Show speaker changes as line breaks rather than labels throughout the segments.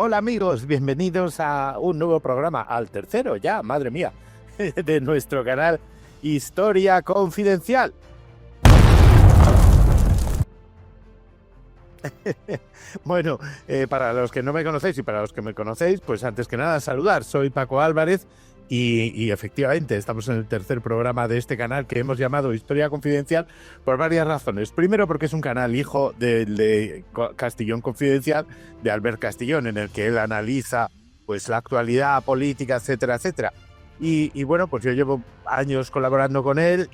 Hola amigos, bienvenidos a un nuevo programa, al tercero ya, madre mía, de nuestro canal Historia Confidencial. Bueno, para los que no me conocéis y para los que me conocéis, pues antes que nada saludar, soy Paco Álvarez y efectivamente estamos en el tercer programa de este canal que hemos llamado Historia Confidencial por varias razones. Primero porque es un canal hijo de Castillón Confidencial, de Albert Castillón, en el que él analiza pues la actualidad política, etcétera, etcétera. Y bueno, pues yo llevo años colaborando con él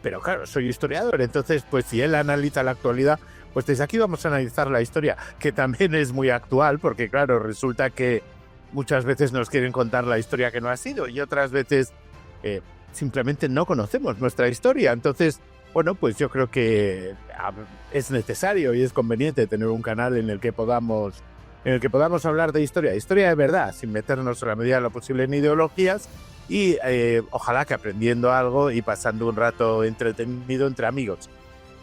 pero claro, soy historiador, entonces pues si él analiza la actualidad, pues desde aquí vamos a analizar la historia, que también es muy actual, porque claro, resulta que muchas veces nos quieren contar la historia que no ha sido y otras veces simplemente no conocemos nuestra historia. Entonces, bueno, pues yo creo que es necesario y es conveniente tener un canal en el que podamos hablar de historia de verdad, sin meternos en la medida de lo posible en ideologías y ojalá que aprendiendo algo y pasando un rato entretenido entre amigos.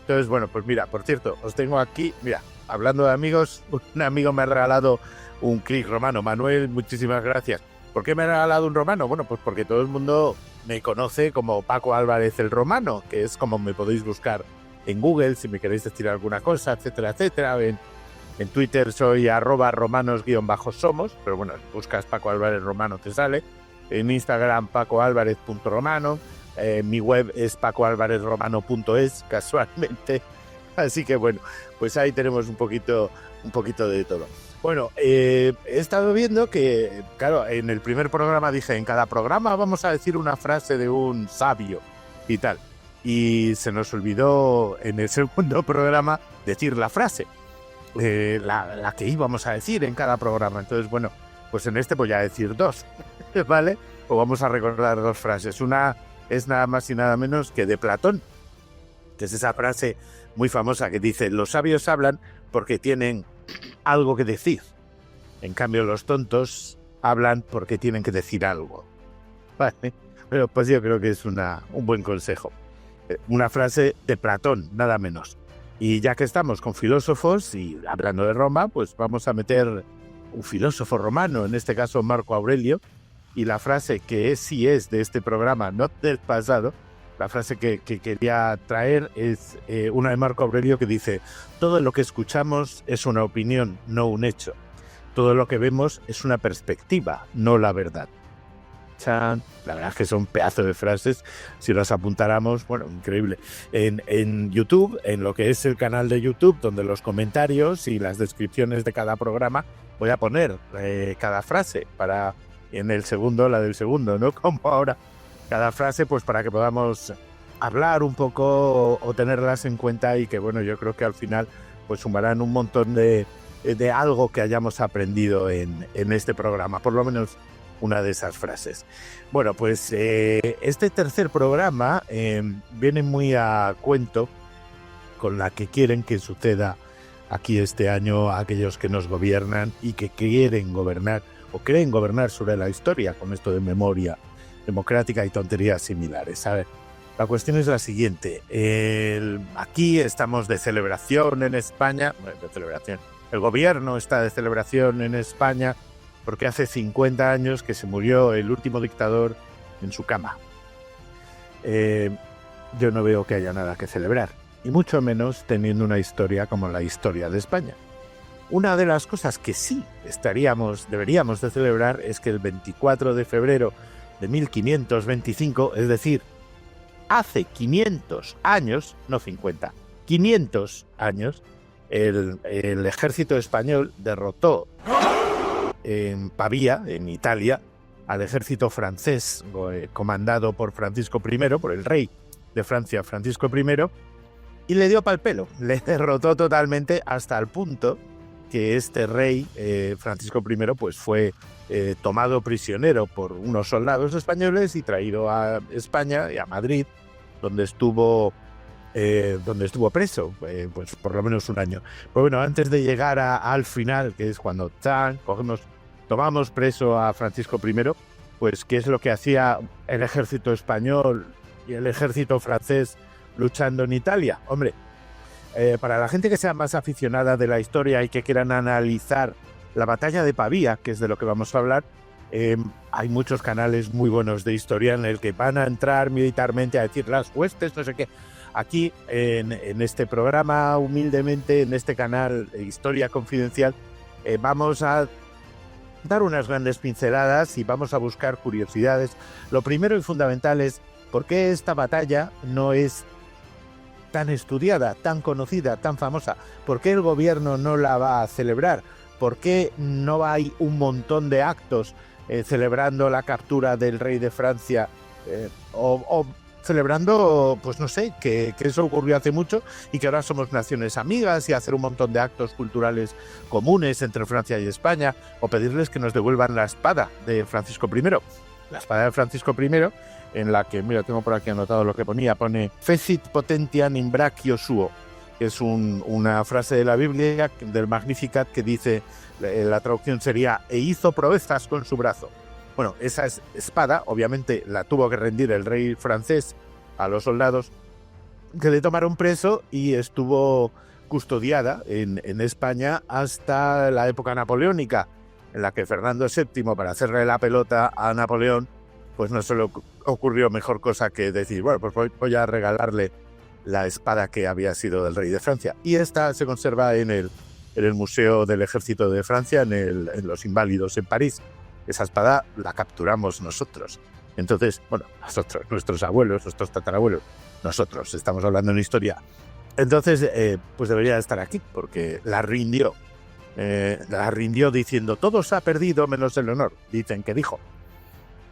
Entonces, bueno, pues mira, por cierto, os tengo aquí, mira, hablando de amigos, un amigo me ha regalado un clic romano. Manuel, muchísimas gracias. ¿Por qué me ha regalado un romano? Bueno, pues porque todo el mundo me conoce como Paco Álvarez el Romano, que es como me podéis buscar en Google si me queréis decir alguna cosa, etcétera, etcétera. En Twitter soy @romanos_somos, pero bueno, buscas Paco Álvarez Romano te sale. En Instagram pacoalvarez.romano. Mi web es pacoalvarezromano.es, casualmente. Así que bueno, pues ahí tenemos un poquito de todo. Bueno, he estado viendo que, claro, en el primer programa dije, en cada programa vamos a decir una frase de un sabio y tal. Y se nos olvidó en el segundo programa decir la frase, la que íbamos a decir en cada programa. Entonces, bueno, pues en este voy a decir dos, ¿vale? O vamos a recordar dos frases. Una es nada más y nada menos que de Platón, que es esa frase muy famosa que dice: los sabios hablan porque tienen algo que decir, en cambio los tontos hablan porque tienen que decir algo. Vale, pero pues yo creo que es un buen consejo. Una frase de Platón, nada menos. Y ya que estamos con filósofos y hablando de Roma, pues vamos a meter un filósofo romano, en este caso Marco Aurelio, y la frase que sí es de este programa, no del pasado, la frase que quería traer es una de Marco Aurelio que dice: todo lo que escuchamos es una opinión, no un hecho. Todo lo que vemos es una perspectiva, no la verdad. Chan. La verdad es que son pedazos de frases. Si las apuntáramos, bueno, increíble. En YouTube, en lo que es el canal de YouTube, donde los comentarios y las descripciones de cada programa, voy a poner cada frase para... en el segundo, la del segundo, ¿no? Como ahora, cada frase, pues para que podamos hablar un poco o tenerlas en cuenta y que, bueno, yo creo que al final pues sumarán un montón de algo que hayamos aprendido en este programa, por lo menos una de esas frases. Bueno, pues este tercer programa viene muy a cuento con la que quieren que suceda aquí este año a aquellos que nos gobiernan y que quieren gobernar o creen gobernar sobre la historia con esto de memoria democrática y tonterías similares. A ver, la cuestión es la siguiente. Aquí estamos de celebración en España. Bueno, de celebración. El gobierno está de celebración en España porque hace 50 años que se murió el último dictador en su cama. Yo no veo que haya nada que celebrar, y mucho menos teniendo una historia como la historia de España. Una de las cosas que sí deberíamos de celebrar es que el 24 de febrero de 1525, es decir, hace 500 años, no 50, 500 años, el ejército español derrotó en Pavía, en Italia, al ejército francés comandado por Francisco I, por el rey de Francia, Francisco I, y le dio pal pelo, le derrotó totalmente hasta el punto que este rey, Francisco I, pues fue tomado prisionero por unos soldados españoles y traído a España y a Madrid, donde estuvo preso, pues por lo menos un año. Pues bueno, antes de llegar al final, que es cuando tomamos preso a Francisco I, pues ¿qué es lo que hacía el ejército español y el ejército francés luchando en Italia? Hombre, para la gente que sea más aficionada de la historia y que quieran analizar la batalla de Pavía, que es de lo que vamos a hablar. Hay muchos canales muy buenos de historia en el que van a entrar militarmente a decir las huestes, no sé qué. Aquí, en este programa, humildemente, en este canal Historia Confidencial, vamos a dar unas grandes pinceladas y vamos a buscar curiosidades. Lo primero y fundamental es por qué esta batalla no es tan estudiada, tan conocida, tan famosa. ¿Por qué el gobierno no la va a celebrar? ¿Por qué no hay un montón de actos celebrando la captura del rey de Francia o celebrando, pues no sé, que eso ocurrió hace mucho y que ahora somos naciones amigas y hacer un montón de actos culturales comunes entre Francia y España, o pedirles que nos devuelvan la espada de Francisco I? La espada de Francisco I, en la que, mira, tengo por aquí anotado lo que pone Fecit potentiam in brachio suo, que es una frase de la Biblia, del Magnificat, que dice, la traducción sería, e hizo proezas con su brazo. Bueno, esa espada, obviamente, la tuvo que rendir el rey francés a los soldados que le tomaron preso y estuvo custodiada en España hasta la época napoleónica, en la que Fernando VII, para hacerle la pelota a Napoleón, pues no se le ocurrió mejor cosa que decir, bueno, pues voy a regalarle la espada que había sido del rey de Francia. Y esta se conserva en el Museo del Ejército de Francia, en Los Inválidos, en París. Esa espada la capturamos nosotros. Entonces, bueno, nosotros, nuestros abuelos, nuestros tatarabuelos, nosotros, estamos hablando en historia. Entonces, pues debería estar aquí, porque la rindió diciendo, todo se ha perdido menos el honor, dicen que dijo.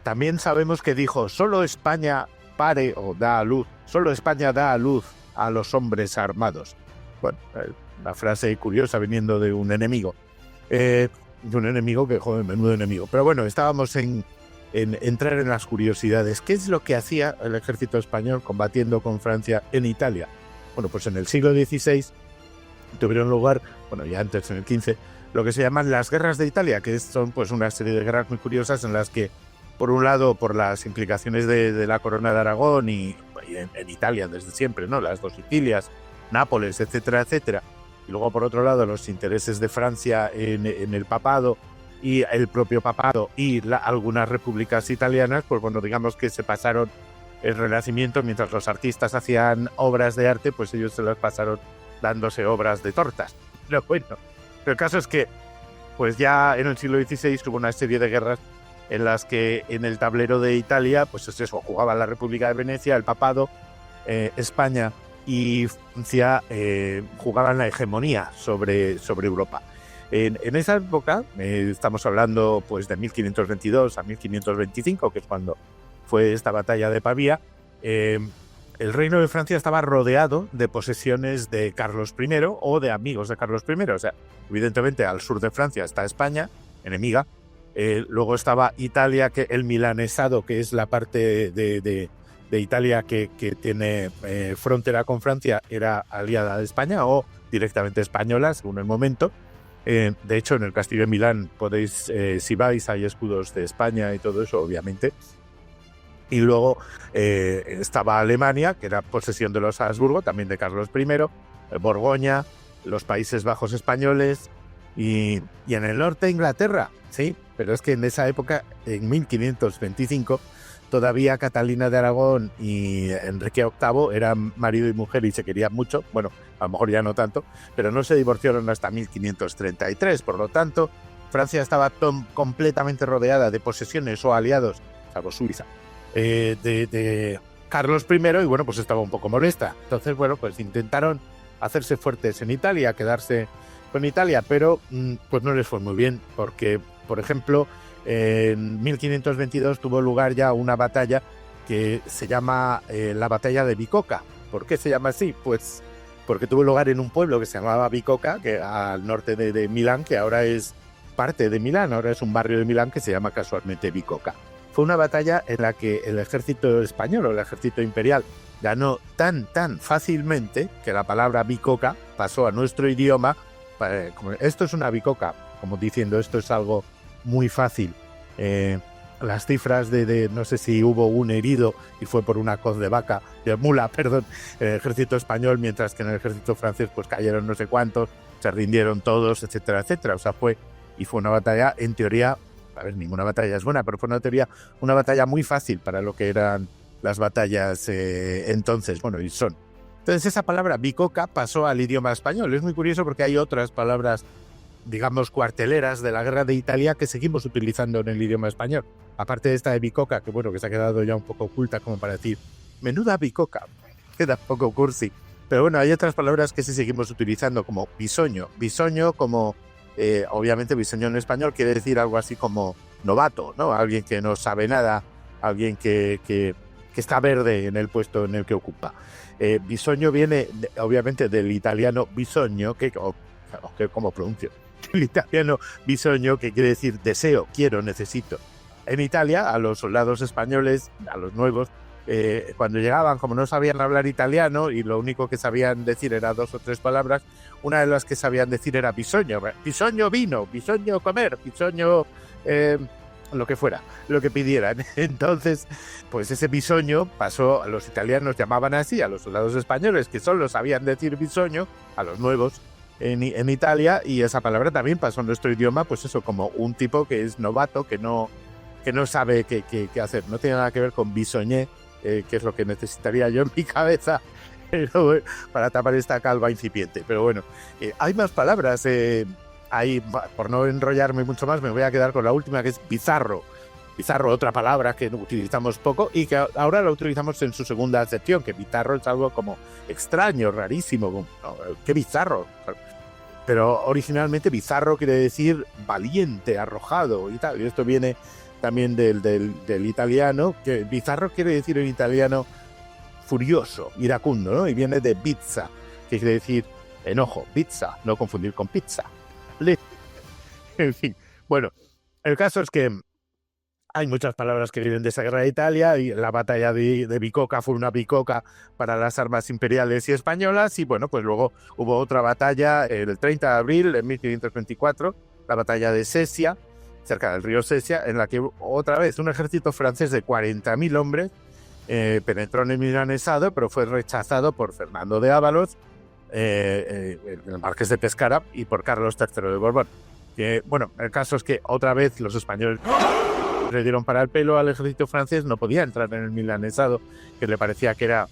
También sabemos que dijo, solo España pare o da a luz, solo España da a luz a los hombres armados. Bueno, una frase curiosa viniendo de un enemigo. De un enemigo que, joder, menudo enemigo. Pero bueno, estábamos en entrar en las curiosidades. ¿Qué es lo que hacía el ejército español combatiendo con Francia en Italia? Bueno, pues en el siglo XVI tuvieron lugar, bueno, ya antes en el XV, lo que se llaman las guerras de Italia, que son pues una serie de guerras muy curiosas en las que, por un lado, por las implicaciones de la corona de Aragón y en Italia desde siempre, ¿no? Las dos Sicilias, Nápoles, etcétera, etcétera. Y luego, por otro lado, los intereses de Francia en el papado y el propio papado y algunas repúblicas italianas, pues bueno, digamos que se pasaron el Renacimiento, mientras los artistas hacían obras de arte, pues ellos se las pasaron dándose obras de tortas. Pero bueno, el caso es que pues ya en el siglo XVI hubo una serie de guerras en las que en el tablero de Italia, pues es eso, jugaba la República de Venecia, el papado, España y Francia jugaban la hegemonía sobre Europa. En esa época, estamos hablando pues de 1522 a 1525, que es cuando fue esta batalla de Pavía, el reino de Francia estaba rodeado de posesiones de Carlos I o de amigos de Carlos I. O sea, evidentemente al sur de Francia está España, enemiga. Luego estaba Italia, el milanesado, que es la parte de Italia que tiene frontera con Francia, era aliada de España o directamente española, según el momento. De hecho, en el castillo de Milán podéis, si vais, hay escudos de España y todo eso, obviamente. Y luego estaba Alemania, que era posesión de los Habsburgo, también de Carlos I, Borgoña, los Países Bajos españoles y en el norte Inglaterra, sí, pero es que en esa época, en 1525, todavía Catalina de Aragón y Enrique VIII eran marido y mujer y se querían mucho. Bueno, a lo mejor ya no tanto, pero no se divorciaron hasta 1533. Por lo tanto, Francia estaba completamente rodeada de posesiones o aliados, salvo Suiza, de Carlos I, y bueno, pues estaba un poco molesta. Entonces, bueno, pues intentaron hacerse fuertes en Italia, quedarse con Italia, pero pues no les fue muy bien, porque, por ejemplo, en 1522 tuvo lugar ya una batalla que se llama la batalla de Bicocca. ¿Por qué se llama así? Pues porque tuvo lugar en un pueblo que se llamaba Bicocca, que al norte de Milán, que ahora es parte de Milán, ahora es un barrio de Milán que se llama casualmente Bicocca. Fue una batalla en la que el ejército español o el ejército imperial ganó tan fácilmente que la palabra Bicocca pasó a nuestro idioma. Esto es una bicoca, como diciendo esto es algo muy fácil. Las cifras de no sé si hubo un herido y fue por una coz de vaca, de mula, perdón, en el ejército español, mientras que en el ejército francés pues cayeron no sé cuántos, se rindieron todos, etcétera, etcétera. O sea, fue y fue una batalla, en teoría, a ver, ninguna batalla es buena, pero fue una batalla muy fácil para lo que eran las batallas entonces, bueno, y son. Entonces esa palabra bicoca pasó al idioma español. Es muy curioso porque hay otras palabras, digamos, cuarteleras de la guerra de Italia que seguimos utilizando en el idioma español. Aparte de esta de bicoca, que bueno, que se ha quedado ya un poco oculta como para decir, menuda bicoca, queda un poco cursi. Pero bueno, hay otras palabras que sí seguimos utilizando, como bisoño. Bisoño como, obviamente bisoño en español quiere decir algo así como novato, ¿no? Alguien que no sabe nada, alguien que está verde en el puesto en el que ocupa. Bisoño viene, obviamente, del italiano bisogno, que ¿cómo pronuncio? El italiano bisogno, que quiere decir deseo, quiero, necesito. En Italia, a los soldados españoles, a los nuevos, cuando llegaban, como no sabían hablar italiano y lo único que sabían decir era 2 o 3 palabras, una de las que sabían decir era bisogno. Bisogno vino, bisogno comer, bisogno lo que fuera, lo que pidieran. Entonces, pues ese bisogno pasó, a los italianos llamaban así, a los soldados españoles que solo sabían decir bisogno, a los nuevos en Italia, y esa palabra también pasó en nuestro idioma, pues eso, como un tipo que es novato, que no sabe qué hacer. No tiene nada que ver con bisogné, que es lo que necesitaría yo en mi cabeza para tapar esta calva incipiente. Pero bueno, hay más palabras. Ahí, por no enrollarme mucho más, me voy a quedar con la última, que es bizarro. Bizarro, otra palabra que utilizamos poco y que ahora la utilizamos en su segunda acepción, que bizarro es algo como extraño, rarísimo. Como, ¿no? ¡Qué bizarro! Pero originalmente bizarro quiere decir valiente, arrojado y tal. Y esto viene también del italiano, que bizarro quiere decir en italiano furioso, iracundo, ¿no? Y viene de bizza, que quiere decir enojo, pizza, no confundir con pizza. En fin, bueno, el caso es que hay muchas palabras que vienen de esa guerra de Italia, y la batalla de Bicoca fue una bicoca para las armas imperiales y españolas, y bueno, pues luego hubo otra batalla el 30 de abril de 1524, la batalla de Sesia, cerca del río Sesia, en la que otra vez un ejército francés de 40.000 hombres penetró en el milanesado, pero fue rechazado por Fernando de Ávalos, el marqués de Pescara, y por Carlos III de Borbón. Bueno, el caso es que otra vez los españoles le dieron para el pelo al ejército francés, no podía entrar en el milanesado, que le parecía que era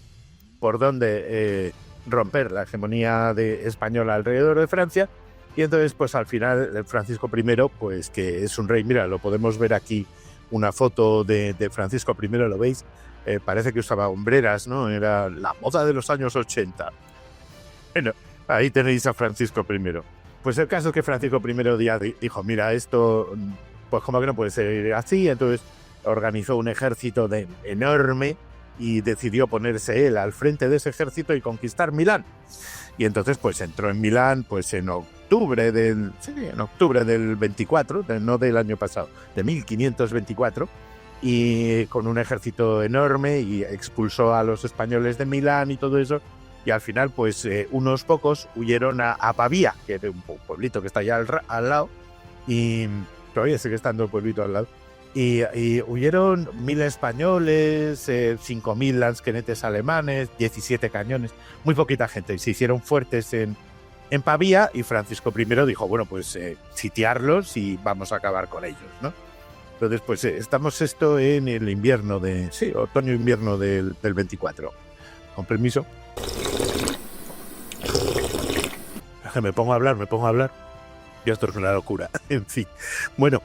por donde romper la hegemonía española alrededor de Francia, y entonces pues al final Francisco I, pues que es un rey, mira, lo podemos ver aquí, una foto de Francisco I, ¿lo veis? Parece que usaba hombreras, ¿no? Era la moda de los años 80. Bueno, ahí tenéis a Francisco I. Pues el caso es que Francisco I dijo, mira, esto, pues como que no puede ser así, entonces organizó un ejército enorme y decidió ponerse él al frente de ese ejército y conquistar Milán. Y entonces pues entró en Milán pues en octubre del 24, no del año pasado, de 1524, y con un ejército enorme, y expulsó a los españoles de Milán y todo eso. Y al final, pues unos pocos huyeron a Pavía, que es un pueblito que está allá al lado, y todavía sigue estando el pueblito al lado. Y huyeron 1.000 españoles, 5.000 lansquenetes alemanes, 17 cañones, muy poquita gente. Y se hicieron fuertes en Pavía, y Francisco I dijo, bueno, pues sitiarlos y vamos a acabar con ellos, ¿no? Entonces, pues estamos esto en el invierno otoño-invierno del 24. Con permiso. Me pongo a hablar. Y esto es una locura. En fin. Bueno,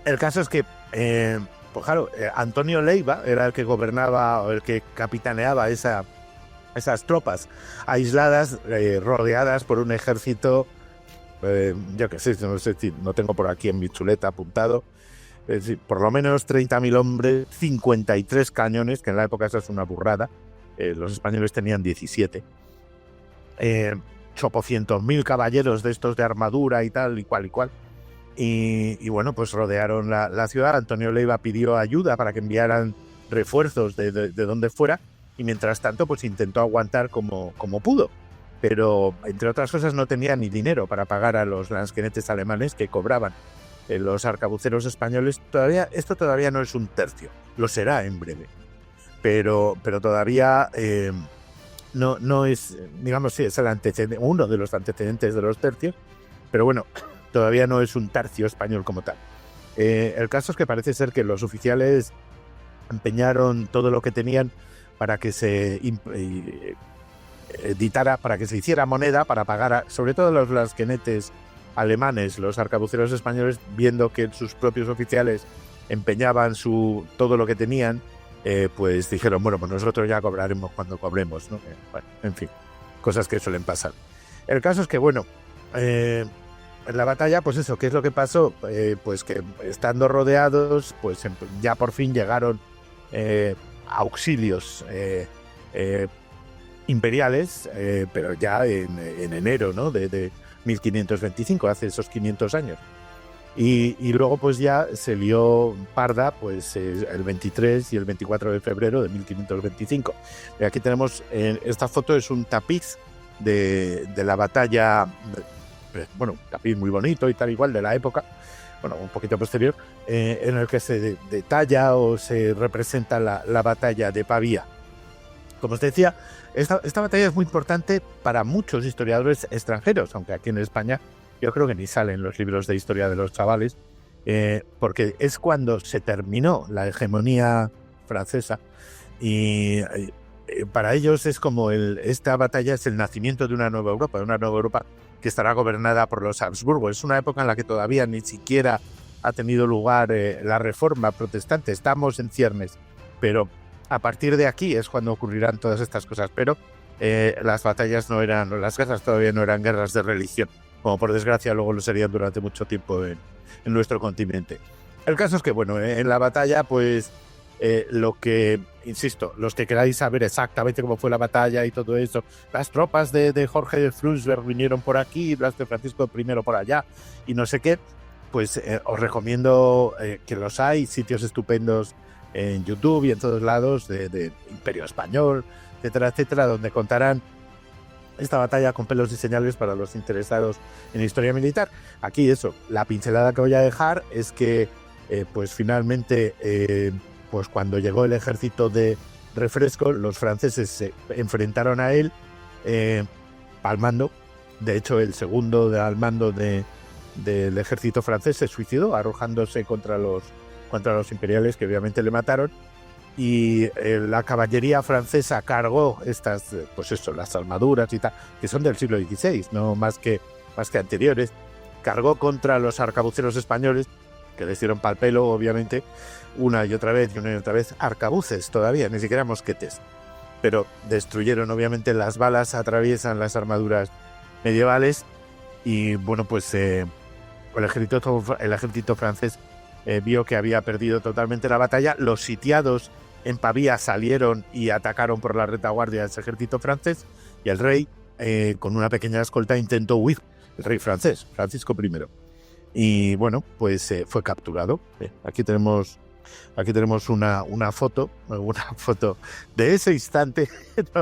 el caso es que, pues claro, Antonio Leiva era el que gobernaba, o el que capitaneaba esas tropas aisladas, rodeadas por un ejército, yo qué sé, no tengo por aquí en mi chuleta apuntado, es decir, por lo menos 30.000 hombres, 53 cañones, que en la época eso es una burrada. Los españoles tenían 17. 800.000 caballeros de estos de armadura y tal, y cual. Y bueno, pues rodearon la ciudad. Antonio Leiva pidió ayuda para que enviaran refuerzos de donde fuera, y mientras tanto pues intentó aguantar como pudo. Pero, entre otras cosas, no tenía ni dinero para pagar a los lansquenetes alemanes que cobraban. Los arcabuceros españoles, esto todavía no es un tercio, lo será en breve. Pero todavía no es, digamos, sí, es el antecedente, uno de los antecedentes de los tercios, pero bueno, todavía no es un tercio español como tal. El caso es que parece ser que los oficiales empeñaron todo lo que tenían para que se editara, para que se hiciera moneda, para pagar sobre todo los lasquenetes alemanes, los arcabuceros españoles, viendo que sus propios oficiales empeñaban todo lo que tenían, pues dijeron, bueno, pues nosotros ya cobraremos cuando cobremos, ¿no? Bueno, en fin, cosas que suelen pasar. El caso es que, bueno, en la batalla, pues eso, ¿qué es lo que pasó? Pues que estando rodeados, pues ya por fin llegaron auxilios imperiales, pero ya en enero, ¿no? de 1525, hace esos 500 años. Y luego pues ya se lió parda pues el 23 y el 24 de febrero de 1525. Y aquí tenemos, esta foto es un tapiz de la batalla, bueno, un tapiz muy bonito y tal igual de la época, bueno, un poquito posterior, en el que se detalla o se representa la batalla de Pavía. Como os decía, esta batalla es muy importante para muchos historiadores extranjeros, aunque aquí en España yo creo que ni salen los libros de historia de los chavales, porque es cuando se terminó la hegemonía francesa y para ellos es como esta batalla es el nacimiento de una nueva Europa que estará gobernada por los Habsburgo. Es una época en la que todavía ni siquiera ha tenido lugar la reforma protestante, estamos en ciernes, pero a partir de aquí es cuando ocurrirán todas estas cosas, pero las batallas las guerras todavía no eran guerras de religión, como por desgracia luego lo serían durante mucho tiempo en nuestro continente. El caso es que, bueno, en la batalla, pues lo que, insisto, los que queráis saber exactamente cómo fue la batalla y todo eso, las tropas de Jorge de Frundsberg vinieron por aquí, las de Francisco I por allá y no sé qué, pues os recomiendo que los hay, sitios estupendos en YouTube y en todos lados de Imperio Español, etcétera, etcétera, donde contarán esta batalla con pelos y señales para los interesados en historia militar. Aquí eso, la pincelada que voy a dejar es que pues finalmente pues cuando llegó el ejército de refresco, los franceses se enfrentaron a él al mando. De hecho, el segundo al mando del ejército francés se suicidó arrojándose contra los imperiales, que obviamente le mataron. Y la caballería francesa cargó las armaduras y tal, que son del siglo XVI, no más que anteriores, cargó contra los arcabuceros españoles, que les dieron pal pelo, obviamente, una y otra vez, arcabuces todavía, ni siquiera mosquetes, pero destruyeron, obviamente, las balas atraviesan las armaduras medievales y, bueno, pues el ejército francés vio que había perdido totalmente la batalla. Los sitiados en Pavía salieron y atacaron por la retaguardia de ese ejército francés y el rey, con una pequeña escolta, intentó huir, el rey francés, Francisco I. Y bueno, pues fue capturado. Aquí tenemos una foto de ese instante,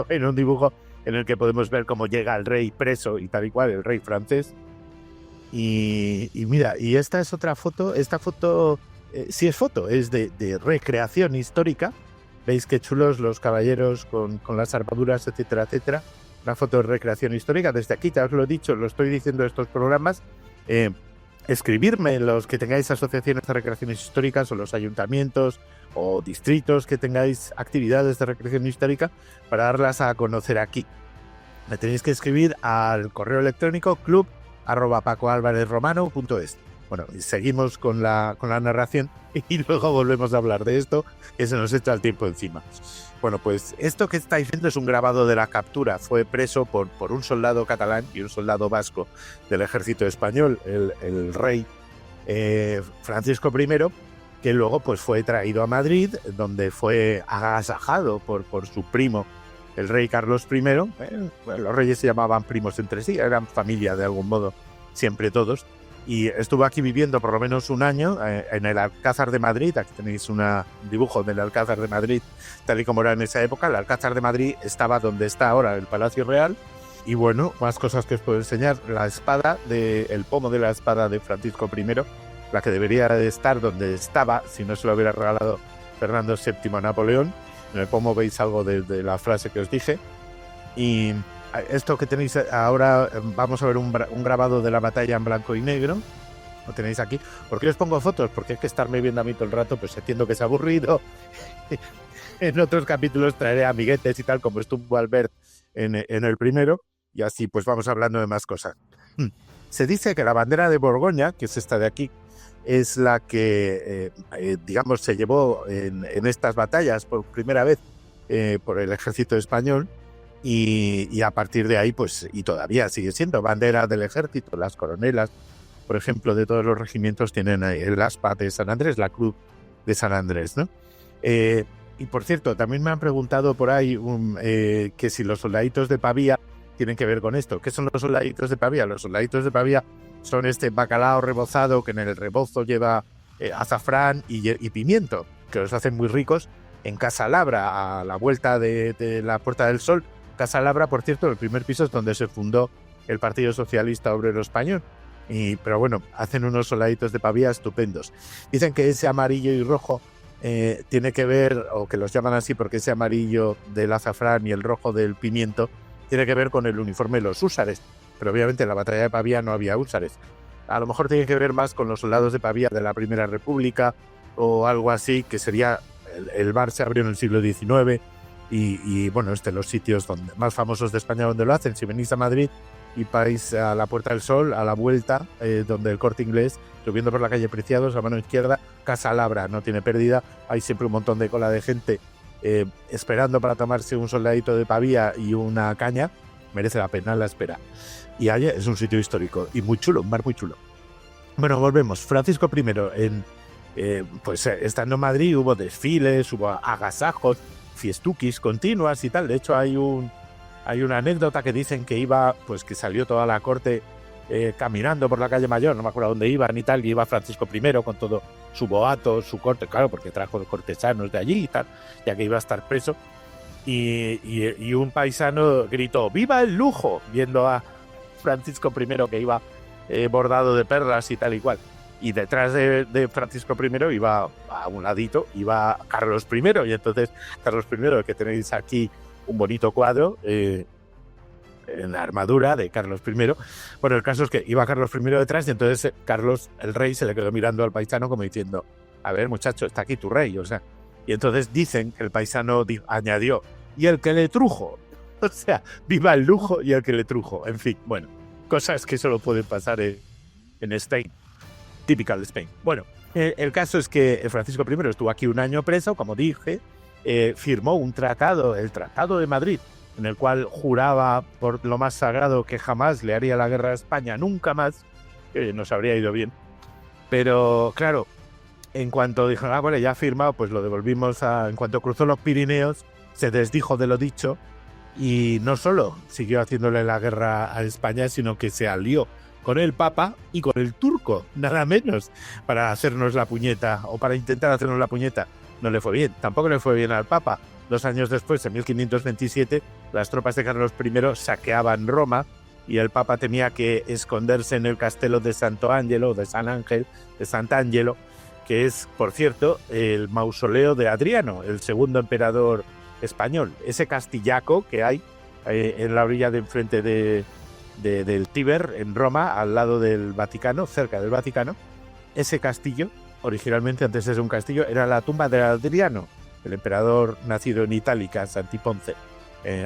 en un dibujo en el que podemos ver cómo llega el rey preso y tal y cual, el rey francés. Y mira, y esta es otra foto, esta foto sí es foto, es de recreación histórica. Veis qué chulos los caballeros con las armaduras, etcétera, etcétera. Una foto de recreación histórica. Desde aquí, ya os lo he dicho, lo estoy diciendo en estos programas. Escribirme los que tengáis asociaciones de recreaciones históricas o los ayuntamientos o distritos que tengáis actividades de recreación histórica para darlas a conocer aquí. Me tenéis que escribir al correo electrónico club@pacoalvarezromano.es. Bueno, y seguimos con la narración y luego volvemos a hablar de esto, que se nos echa el tiempo encima. Bueno, pues esto que estáis viendo es un grabado de la captura. Fue preso por un soldado catalán y un soldado vasco del ejército español, el rey Francisco I, que luego pues fue traído a Madrid, donde fue agasajado por su primo, el rey Carlos I. Los reyes se llamaban primos entre sí, eran familia de algún modo, siempre todos. Y estuvo aquí viviendo por lo menos un año en el Alcázar de Madrid. Aquí tenéis un dibujo del Alcázar de Madrid, tal y como era en esa época. El Alcázar de Madrid estaba donde está ahora el Palacio Real. Y bueno, más cosas que os puedo enseñar. El pomo de la espada de Francisco I, la que debería de estar donde estaba si no se lo hubiera regalado Fernando VII a Napoleón. En el pomo veis algo de la frase que os dije. Y esto que tenéis ahora, vamos a ver un grabado de la batalla en blanco y negro, lo tenéis aquí. ¿Por qué os pongo fotos? Porque es que estarme viendo a mí todo el rato, pues entiendo que es aburrido. En otros capítulos traeré amiguetes y tal, como estuvo Albert en el primero, y así pues vamos hablando de más cosas. Se dice que la bandera de Borgoña, que es esta de aquí, es la que, digamos, se llevó en estas batallas por primera vez por el ejército español, y a partir de ahí, pues, y todavía sigue siendo bandera del ejército. Las coronelas, por ejemplo, de todos los regimientos tienen el aspa de San Andrés, la cruz de San Andrés, ¿no? Y por cierto, también me han preguntado por ahí que si los soldaditos de Pavía tienen que ver con esto. ¿Qué son los soldaditos de Pavía? Los soldaditos de Pavía son este bacalao rebozado que en el rebozo lleva azafrán y pimiento, que los hacen muy ricos en Casa Labra, a la vuelta de la Puerta del Sol. Casa Labra, por cierto, el primer piso es donde se fundó el Partido Socialista Obrero Español. Pero bueno, hacen unos soldaditos de Pavía estupendos. Dicen que ese amarillo y rojo tiene que ver, o que los llaman así porque ese amarillo del azafrán y el rojo del pimiento tiene que ver con el uniforme de los húsares, pero obviamente en la batalla de Pavía no había húsares. A lo mejor tiene que ver más con los soldados de Pavía de la Primera República o algo así, que sería, el bar se abrió en el siglo XIX y bueno, los sitios más famosos de España donde lo hacen. Si venís a Madrid y vais a la Puerta del Sol, a la vuelta, donde el Corte Inglés, subiendo por la calle Preciados, a mano izquierda, Casa Labra, no tiene pérdida, hay siempre un montón de cola de gente esperando para tomarse un soldadito de Pavía y una caña. Merece la pena la espera. Y allá es un sitio histórico y muy chulo, un bar muy chulo. Bueno, volvemos. Francisco I, pues estando en Madrid hubo desfiles, hubo agasajos, fiestuquis continuas y tal. De hecho hay una anécdota que dicen que iba, pues que salió toda la corte caminando por la calle Mayor, no me acuerdo dónde iban y tal, y iba Francisco I con todo su boato, su corte, claro, porque trajo cortesanos de allí y tal, ya que iba a estar preso, y un paisano gritó ¡viva el lujo!, viendo a Francisco I que iba bordado de perlas y tal y cual. Y detrás de Francisco I iba, a un ladito, iba Carlos I, y entonces Carlos I, que tenéis aquí un bonito cuadro en la armadura de Carlos I. Bueno, el caso es que iba Carlos I detrás y entonces Carlos, el rey, se le quedó mirando al paisano como diciendo, a ver, muchacho, está aquí tu rey, o sea. Y entonces dicen que el paisano añadió, y el que le trujo, o sea, viva el lujo y el que le trujo. En fin, bueno, cosas que solo pueden pasar en Spain, typical de Spain. Bueno, el caso es que Francisco I estuvo aquí un año preso, como dije, firmó un tratado, el Tratado de Madrid, en el cual juraba por lo más sagrado que jamás le haría la guerra a España, nunca más, que nos habría ido bien. Pero claro, en cuanto dijo, bueno, ya ha firmado, pues lo devolvimos en cuanto cruzó los Pirineos, se desdijo de lo dicho y no solo siguió haciéndole la guerra a España, sino que se alió con el Papa y con el turco, nada menos, para hacernos la puñeta, o para intentar hacernos la puñeta. No le fue bien, tampoco le fue bien al Papa. 2 años después, en 1527, las tropas de Carlos I saqueaban Roma y el Papa tenía que esconderse en el castelo de Santo Ángelo, de San Ángel, de Sant'Angelo, que es, por cierto, el mausoleo de Adriano, el segundo emperador español. Ese castillaco que hay en la orilla de enfrente del Tíber, en Roma, al lado del Vaticano, cerca del Vaticano, ese castillo, originalmente antes de ser un castillo, era la tumba de Adriano, el emperador nacido en Itálica, Santiponce,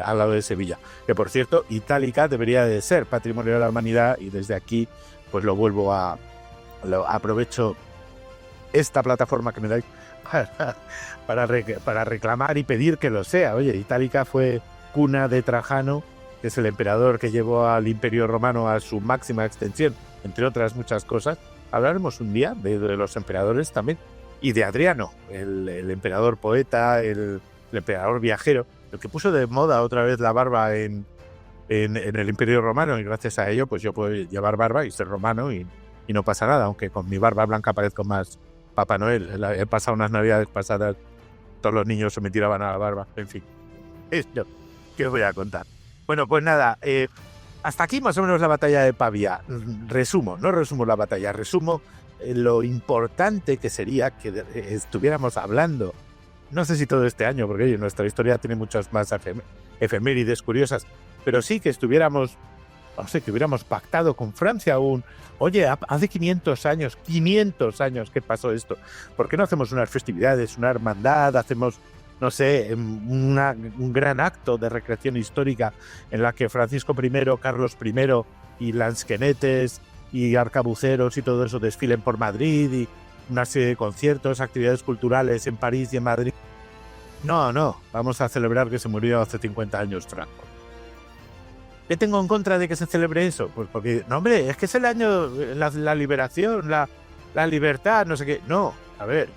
al lado de Sevilla. Que por cierto, Itálica debería de ser patrimonio de la humanidad y desde aquí pues aprovecho esta plataforma que me dais para reclamar y pedir que lo sea. Oye, Itálica fue cuna de Trajano, que es el emperador que llevó al Imperio Romano a su máxima extensión, entre otras muchas cosas. Hablaremos un día de los emperadores también. Y de Adriano, el emperador poeta, el emperador viajero, el que puso de moda otra vez la barba en el Imperio Romano, y gracias a ello pues yo puedo llevar barba y ser romano y no pasa nada, aunque con mi barba blanca parezco más Papá Noel. He pasado unas navidades pasadas, todos los niños se me tiraban a la barba, en fin. Esto, ¿qué os voy a contar? Bueno, pues nada, hasta aquí más o menos la batalla de Pavía. No resumo la batalla, resumo lo importante que sería que estuviéramos hablando, no sé si todo este año, porque oye, nuestra historia tiene muchas más efemérides curiosas, pero sí que estuviéramos no sé, que hubiéramos pactado con Francia aún. Oye, hace 500 años que pasó esto. ¿Por qué no hacemos unas festividades, una hermandad, hacemos, no sé, un gran acto de recreación histórica en la que Francisco I, Carlos I y lansquenetes y arcabuceros y todo eso desfilen por Madrid y una serie de conciertos, actividades culturales en París y en Madrid? No, vamos a celebrar que se murió hace 50 años Franco. ¿Qué tengo en contra de que se celebre eso? Pues porque, no hombre, es que es el año, la liberación, la libertad, no sé qué. No, a ver,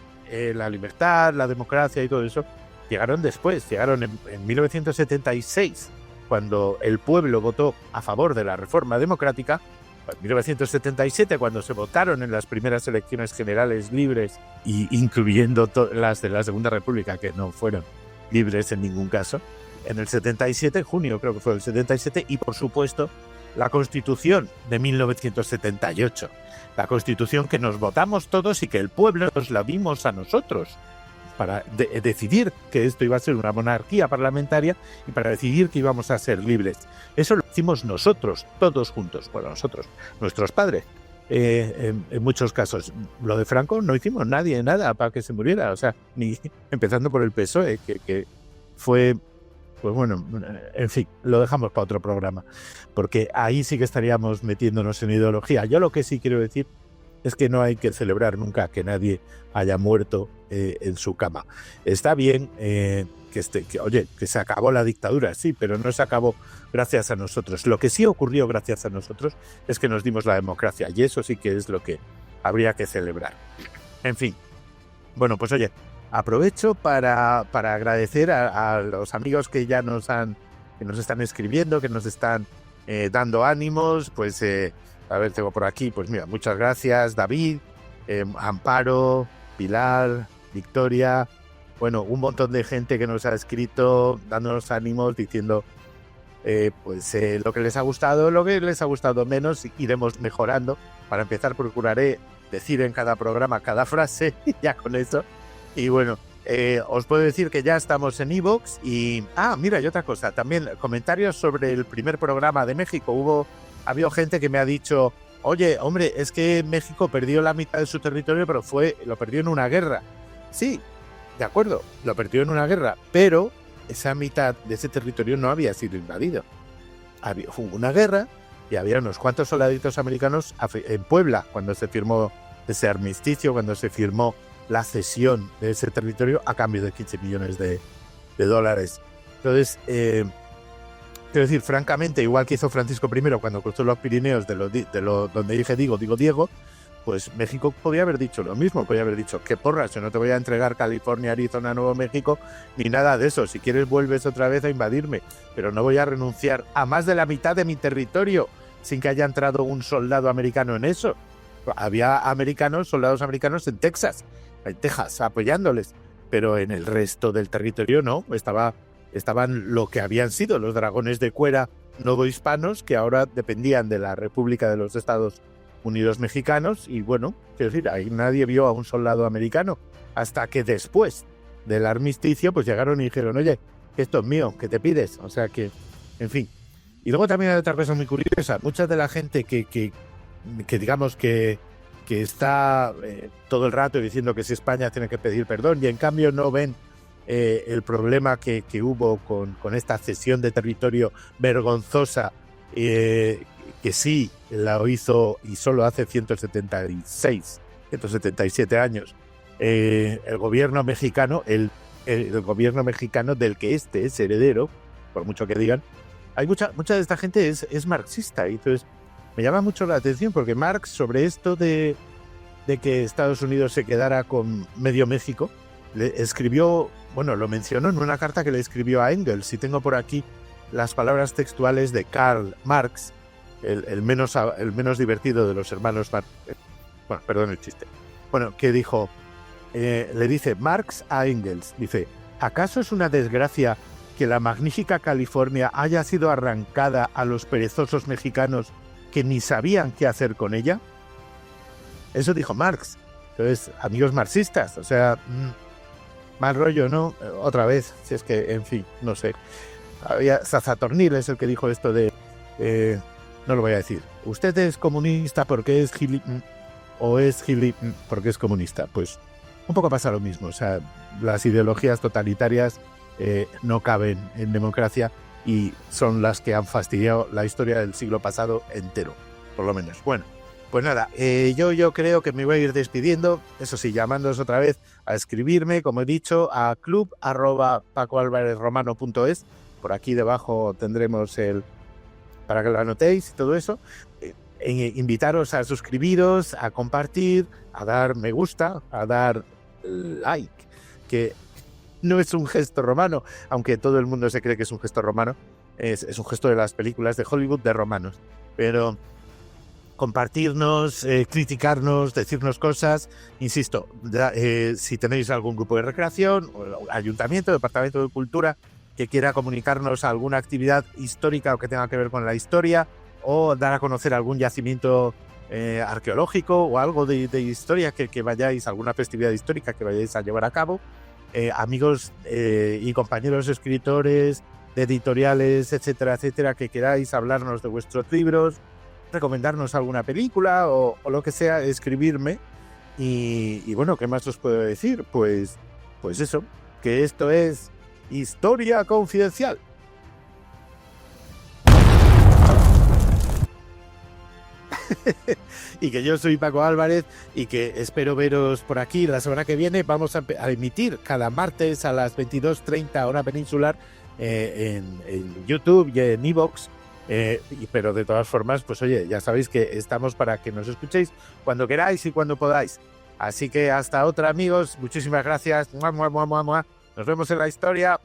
la libertad, la democracia y todo eso llegaron después, llegaron en 1976, cuando el pueblo votó a favor de la reforma democrática. En 1977, cuando se votaron en las primeras elecciones generales libres, y incluyendo las de la Segunda República, que no fueron libres en ningún caso, en el 77, junio creo que fue el 77, y por supuesto la Constitución de 1978, la Constitución que nos votamos todos y que el pueblo nos la dimos a nosotros para decidir que esto iba a ser una monarquía parlamentaria y para decidir que íbamos a ser libres. Eso lo hicimos nosotros, todos juntos, bueno, nosotros, nuestros padres. En muchos casos, lo de Franco no hicimos nadie nada para que se muriera, o sea, ni empezando por el PSOE, que fue... Pues bueno, en fin, lo dejamos para otro programa, porque ahí sí que estaríamos metiéndonos en ideología. Yo lo que sí quiero decir es que no hay que celebrar nunca que nadie haya muerto en su cama. Está bien que se acabó la dictadura, sí, pero no se acabó gracias a nosotros. Lo que sí ocurrió gracias a nosotros es que nos dimos la democracia, y eso sí que es lo que habría que celebrar. En fin, bueno, pues oye, aprovecho para agradecer a los amigos que ya nos están escribiendo, que nos están dando ánimos. Pues a ver, tengo por aquí, pues mira, muchas gracias David, Amparo, Pilar, Victoria, bueno, un montón de gente que nos ha escrito dándonos ánimos, diciendo lo que les ha gustado, lo que les ha gustado menos, iremos mejorando. Para empezar, procuraré decir en cada programa cada frase, ya con eso. Y bueno, os puedo decir que ya estamos en iVoox y... mira, y otra cosa, también comentarios sobre el primer programa de México. Ha habido gente que me ha dicho, oye, hombre, es que México perdió la mitad de su territorio, pero lo perdió en una guerra. Sí, de acuerdo, lo perdió en una guerra, pero esa mitad de ese territorio no había sido invadido. Hubo una guerra y había unos cuantos soldaditos americanos en Puebla cuando se firmó ese armisticio, cuando se firmó la cesión de ese territorio a cambio de 15 millones de dólares. Entonces, quiero decir, francamente, igual que hizo Francisco I cuando cruzó los Pirineos, donde dije digo Diego, pues México podía haber dicho lo mismo, podía haber dicho, qué porras, yo no te voy a entregar California, Arizona, Nuevo México, ni nada de eso, si quieres vuelves otra vez a invadirme, pero no voy a renunciar a más de la mitad de mi territorio sin que haya entrado un soldado americano en eso. Había soldados americanos en Texas, en Texas, apoyándoles, pero en el resto del territorio no, estaban lo que habían sido los dragones de cuera novohispanos, que ahora dependían de la República de los Estados Unidos Mexicanos, y bueno, quiero decir, ahí nadie vio a un soldado americano, hasta que después del armisticio, pues llegaron y dijeron, oye, que esto es mío, ¿qué te pides? O sea que, en fin. Y luego también hay otra cosa muy curiosa, mucha de la gente que digamos que está todo el rato diciendo que si España tiene que pedir perdón, y en cambio no ven el problema que hubo con esta cesión de territorio vergonzosa, que sí la hizo y solo hace 177 años el gobierno mexicano, el gobierno mexicano del que este es heredero, por mucho que digan. Hay mucha de esta gente es marxista, y entonces me llama mucho la atención, porque Marx, sobre esto de que Estados Unidos se quedara con medio México, le escribió, bueno, lo mencionó en una carta que le escribió a Engels, y tengo por aquí las palabras textuales de Karl Marx, el menos divertido de los hermanos Marx. Bueno, perdón el chiste. Bueno, que dijo, le dice Marx a Engels, dice, ¿acaso es una desgracia que la magnífica California haya sido arrancada a los perezosos mexicanos que ni sabían qué hacer con ella? Eso dijo Marx. Entonces, amigos marxistas, o sea, mal rollo, ¿no? Otra vez, si es que, en fin, no sé. Zazatornil es el que dijo esto de no lo voy a decir. ¿Usted es comunista porque es o es porque es comunista? Pues un poco pasa lo mismo. O sea, las ideologías totalitarias no caben en democracia y son las que han fastidiado la historia del siglo pasado entero, por lo menos. Bueno, pues nada, yo creo que me voy a ir despidiendo, eso sí, llamándoos otra vez a escribirme, como he dicho, a club@pacoalvarezromano.es. Por aquí debajo tendremos para que lo anotéis y todo eso. Invitaros a suscribiros, a compartir, a dar me gusta, a dar like, que no es un gesto romano, aunque todo el mundo se cree que es un gesto romano, es un gesto de las películas de Hollywood de romanos. Pero compartirnos, criticarnos, decirnos cosas, insisto, si tenéis algún grupo de recreación, o ayuntamiento, departamento de cultura, que quiera comunicarnos alguna actividad histórica o que tenga que ver con la historia, o dar a conocer algún yacimiento arqueológico o algo de historia que vayáis, alguna festividad histórica que vayáis a llevar a cabo, amigos y compañeros escritores, de editoriales, etcétera, etcétera, que queráis hablarnos de vuestros libros, recomendarnos alguna película o lo que sea, escribirme. Y bueno, ¿qué más os puedo decir? Pues eso, que esto es Historia Confidencial. Y que yo soy Paco Álvarez y que espero veros por aquí la semana que viene. Vamos a emitir cada martes a las 22:30 hora peninsular en YouTube y en iVoox. Pero de todas formas, pues oye, ya sabéis que estamos para que nos escuchéis cuando queráis y cuando podáis. Así que hasta otra, amigos. Muchísimas gracias. Nos vemos en la historia.